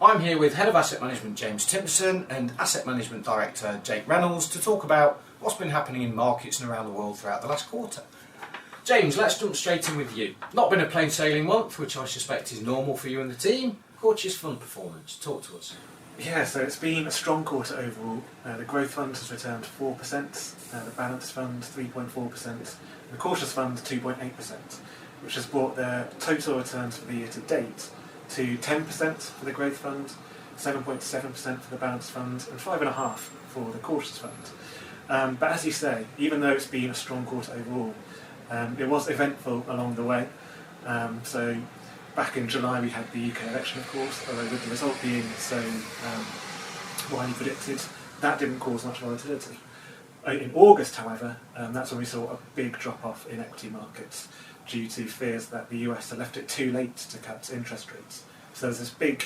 I'm here with Head of Asset Management James Timpson and Asset Management Director Jake Reynolds to talk about what's been happening in markets and around the world throughout the last quarter. James, let's jump straight in with you. Not been a plain sailing month, which I suspect is normal for you and the team. Courtiers fund performance, talk to us. Yeah, so it's been a strong quarter overall. The growth fund has returned 4%, the balanced fund 3.4%, and the cautious fund 2.8%, which has brought their total returns for the year to date to 10% for the growth fund, 7.7% for the balanced fund, and 5.5% for the cautious fund. But as you say, even though it's been a strong quarter overall, it was eventful along the way. So back in July we had the UK election, of course, although with the result being so widely predicted, that didn't cause much volatility. In August, however, that's when we saw a big drop-off in equity markets due to fears that the US had left it too late to cut interest rates. So there's this big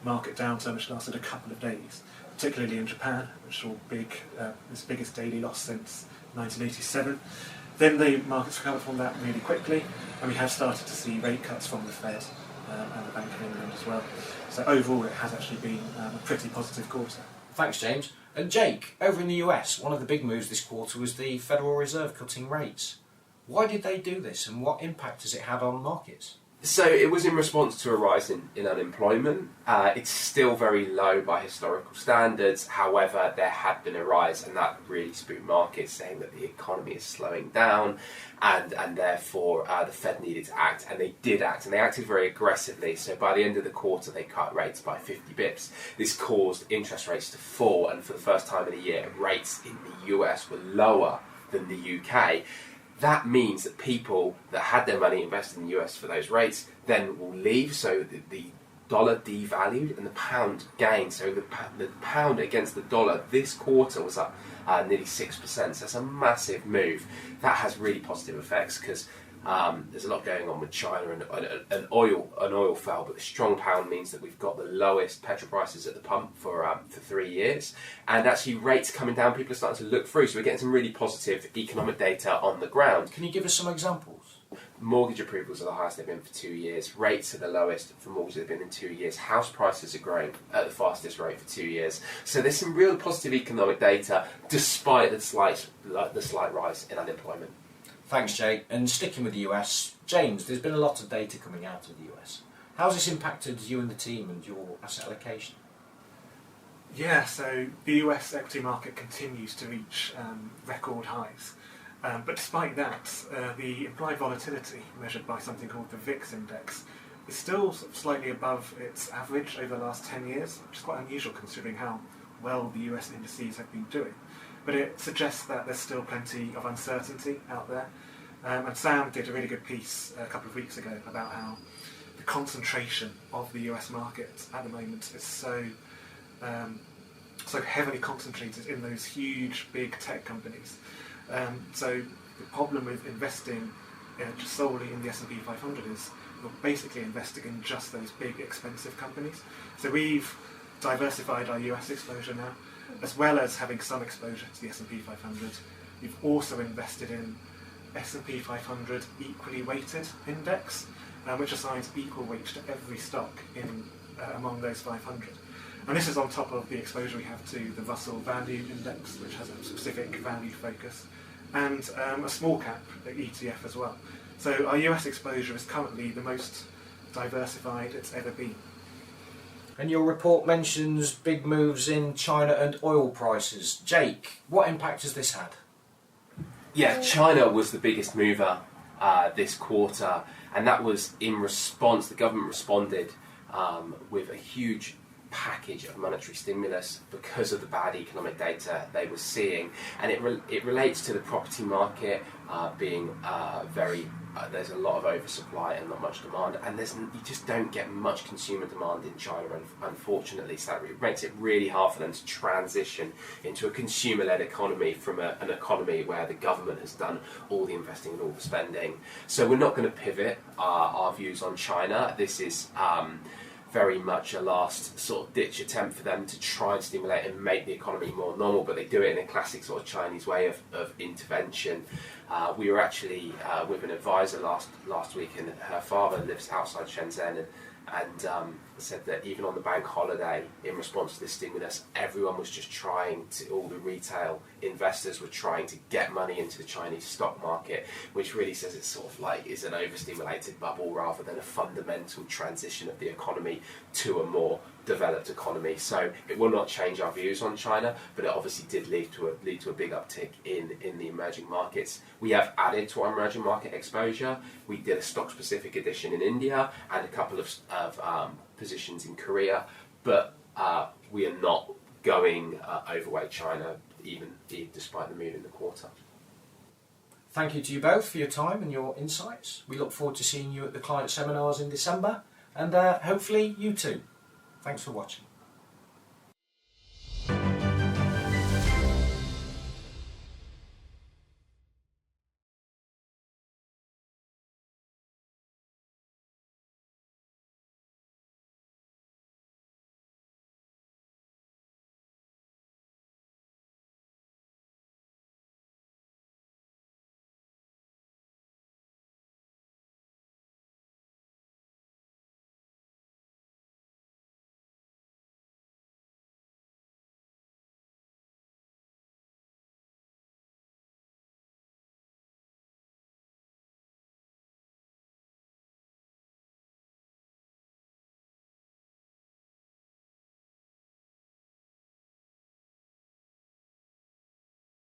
market downturn which lasted a couple of days, particularly in Japan, which saw its biggest daily loss since 1987. Then the markets recovered from that really quickly, and we have started to see rate cuts from the Fed and the Bank of England as well. So overall it has actually been a pretty positive quarter. Thanks, James. And Jake, over in the US, one of the big moves this quarter was the Federal Reserve cutting rates. Why did they do this, and what impact has it had on markets? So it was in response to a rise in unemployment. It's still very low by historical standards. However, there had been a rise, and that really spooked markets, saying that the economy is slowing down, and therefore the Fed needed to act, and they did act, and they acted very aggressively. So by the end of the quarter, they cut rates by 50 bips. This caused interest rates to fall, and for the first time in a year, rates in the US were lower than the UK. That means that people that had their money invested in the US for those rates then will leave, so the dollar devalued and the pound gained. So the pound against the dollar this quarter was up nearly 6%, so that's a massive move. That has really positive effects because there's a lot going on with China and oil fell, but the strong pound means that we've got the lowest petrol prices at the pump for 3 years, and actually rates coming down, people are starting to look through, so we're getting some really positive economic data on the ground. Can you give us some examples? Mortgage approvals are the highest they've been for 2 years, rates are the lowest for mortgages they've been in 2 years, house prices are growing at the fastest rate for 2 years, so there's some real positive economic data despite the slight rise in unemployment. Thanks, Jake. And sticking with the US, James, there's been a lot of data coming out of the US. How's this impacted you and the team and your asset allocation? Yeah, so the US equity market continues to reach record highs. But despite that, the implied volatility measured by something called the VIX index is still slightly above its average over the last 10 years, which is quite unusual considering how well the US indices have been doing. But it suggests that there's still plenty of uncertainty out there. And Sam did a really good piece a couple of weeks ago about how the concentration of the US market at the moment is so heavily concentrated in those huge, big tech companies. So the problem with investing just solely in the S&P 500 is you're basically investing in just those big, expensive companies. So we've diversified our US exposure now, as well as having some exposure to the S&P 500. We've also invested in S&P 500 equally weighted index, which assigns equal weight to every stock among those 500. And this is on top of the exposure we have to the Russell Value Index, which has a specific value focus, and a small cap ETF as well. So our US exposure is currently the most diversified it's ever been. And your report mentions big moves in China and oil prices. Jake, what impact has this had? Yeah, China was the biggest mover this quarter, and that was in response. The government responded with a huge package of monetary stimulus because of the bad economic data they were seeing, and it relates to the property market being there's a lot of oversupply and not much demand, and you just don't get much consumer demand in China, unfortunately, so that makes it really hard for them to transition into a consumer-led economy from an economy where the government has done all the investing and all the spending. So we're not going to pivot our views on China. This is very much a last sort of ditch attempt for them to try and stimulate and make the economy more normal, but they do it in a classic sort of Chinese way of intervention. We were actually with an advisor last week, and her father lives outside Shenzhen, and said that even on the bank holiday, in response to this stimulus, everyone was just trying to, all the retail investors were trying to get money into the Chinese stock market, which really says it's sort of like is an overstimulated bubble rather than a fundamental transition of the economy to a more developed economy. So it will not change our views on China, but it obviously did lead to a big uptick in the emerging markets. We have added to our emerging market exposure. We did a stock-specific edition in India and a couple of positions in Korea, but we are not going overweight China, even despite the move in the quarter. Thank you to you both for your time and your insights. We look forward to seeing you at the client seminars in December, and hopefully you too. Thanks for watching.